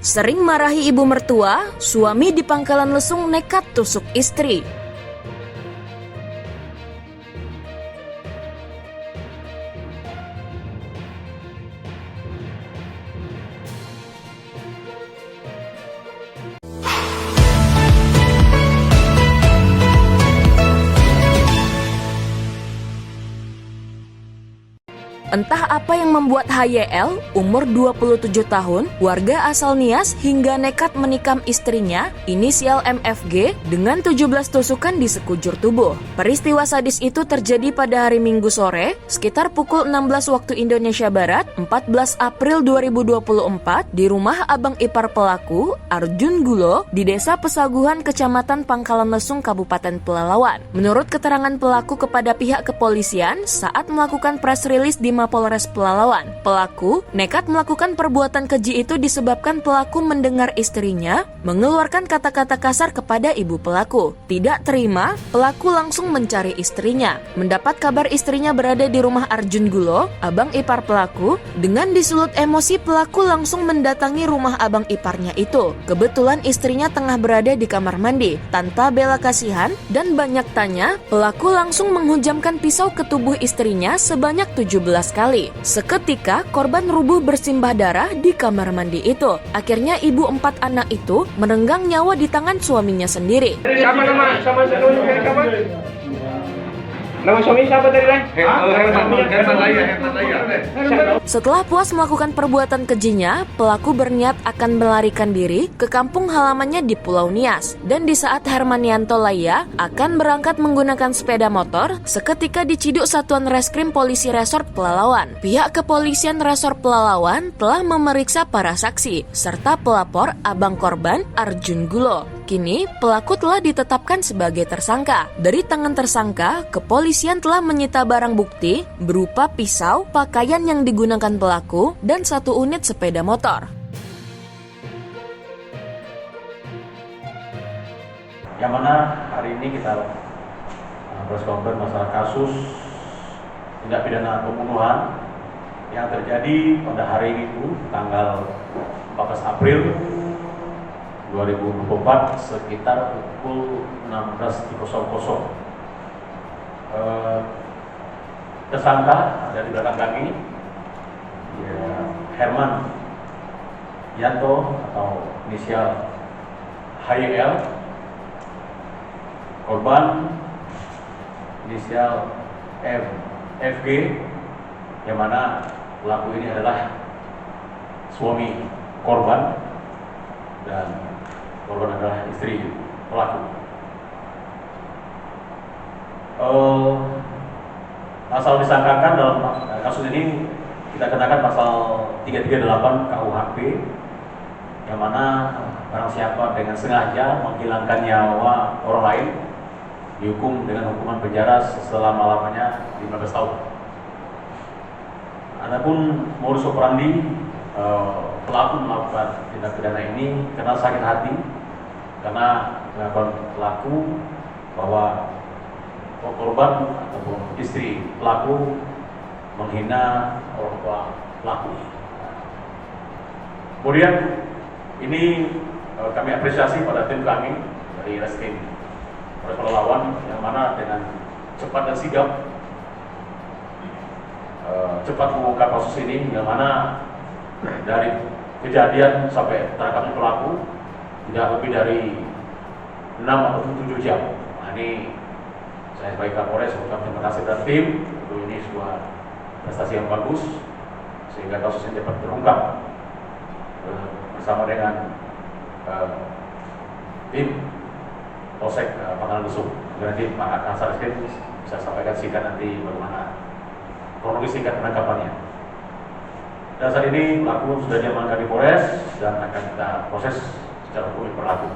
Sering marahi ibu mertua, suami di Pangkalan Lesung nekat tusuk istri. Entah apa yang membuat HYL, umur 27 tahun, warga asal Nias hingga nekat menikam istrinya, inisial MFG, dengan 17 tusukan di sekujur tubuh. Peristiwa sadis itu terjadi pada hari Minggu sore, sekitar pukul 16 waktu Indonesia Barat, 14 April 2024, di rumah abang ipar pelaku, Arjun Gulo, di Desa Pesaguhan, Kecamatan Pangkalan Lesung, Kabupaten Pelalawan. Menurut keterangan pelaku kepada pihak kepolisian, saat melakukan press release di Mapolres Pelalawan, pelaku nekat melakukan perbuatan keji itu disebabkan pelaku mendengar istrinya mengeluarkan kata-kata kasar kepada ibu pelaku. Tidak terima, pelaku langsung mencari istrinya. Mendapat kabar istrinya berada di rumah Arjun Gulo, abang ipar pelaku, dengan disulut emosi pelaku langsung mendatangi rumah abang iparnya itu. Kebetulan istrinya tengah berada di kamar mandi. Tanpa bela kasihan dan banyak tanya, pelaku langsung menghujamkan pisau ke tubuh istrinya sebanyak 17 kali. Seketika korban rubuh bersimbah darah di kamar mandi itu. Akhirnya ibu 4 anak itu merenggang nyawa di tangan suaminya sendiri. Siapa nama siapa? Nama suami siapa tadi, Lai? Herman Laya. Setelah puas melakukan perbuatan kejinya, pelaku berniat akan melarikan diri ke kampung halamannya di Pulau Nias. Dan di saat Hermanianto Laya akan berangkat menggunakan sepeda motor, seketika diciduk Satuan Reskrim Polisi Resort Pelalawan. Pihak kepolisian Resort Pelalawan telah memeriksa para saksi, serta pelapor abang korban Arjun Gulo. Kini, pelaku telah ditetapkan sebagai tersangka. Dari tangan tersangka, kepolisian telah menyita barang bukti berupa pisau, pakaian yang digunakan pelaku, dan 1 unit sepeda motor. Yang mana hari ini kita press conference masalah kasus tindak pidana pembunuhan yang terjadi pada hari itu tanggal 14 April 2024 sekitar pukul 16.00. Tersangka ada di belakang kami, ya, Herman Yanto atau inisial HYL, korban inisial MFG, yang mana pelaku ini adalah suami korban dan korban adalah istri pelaku. Pasal disangkakan dalam kasus ini kita kenakan pasal 338 KUHP, yang mana barang siapa dengan sengaja menghilangkan nyawa orang lain dihukum dengan hukuman penjara selama-lamanya 15 tahun. Adapun modus operandi pelaku melakukan tindak pidana ini karena sakit hati, karena pengakuan pelaku bahwa korban ataupun istri pelaku menghina orang tua pelaku. Kemudian ini kami apresiasi pada tim kami dari Reskrim Polres Pelalawan, yang mana dengan cepat dan sigap cepat mengungkap kasus ini, yang mana dari kejadian sampai tertangkapnya pelaku tidak lebih dari 6 atau 7 jam. Nah, ini saya sebagai Kapolres mengucapkan terima kasih kepada tim. Tentu ini sebuah prestasi yang bagus sehingga kasus ini dapat terungkap bersama dengan tim Polsek Pangkalan Lesung. Nanti Pak Kasar Reskrim bisa sampaikan singkat nanti bagaimana kronologis singkat penangkapannya. Dan saat ini pelaku sudah diamankan di Polres dan akan kita proses secara hukum yang berlaku.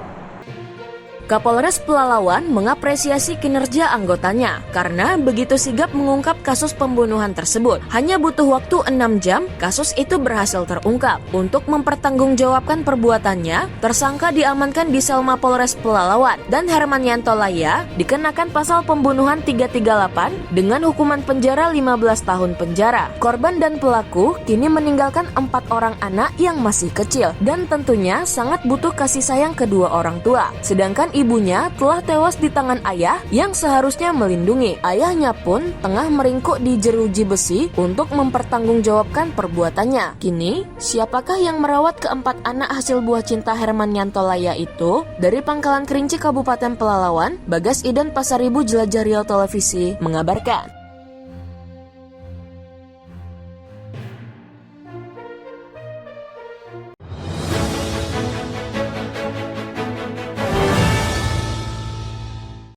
Kapolres Pelalawan mengapresiasi kinerja anggotanya karena begitu sigap mengungkap kasus pembunuhan tersebut. Hanya butuh waktu 6 jam, kasus itu berhasil terungkap. Untuk mempertanggungjawabkan perbuatannya, tersangka diamankan di sel Mapolres Pelalawan dan Hermanyanto Laya dikenakan pasal pembunuhan 338 dengan hukuman penjara 15 tahun penjara. Korban dan pelaku kini meninggalkan 4 orang anak yang masih kecil dan tentunya sangat butuh kasih sayang kedua orang tua. Sedangkan ibunya telah tewas di tangan ayah yang seharusnya melindungi. Ayahnya pun tengah meringkuk di jeruji besi untuk mempertanggungjawabkan perbuatannya. Kini, siapakah yang merawat keempat anak hasil buah cinta Hermanyanto Laya itu? Dari Pangkalan Kerinci, Kabupaten Pelalawan, Bagas Idan Pasaribu, Jelajah Riau Televisi mengabarkan.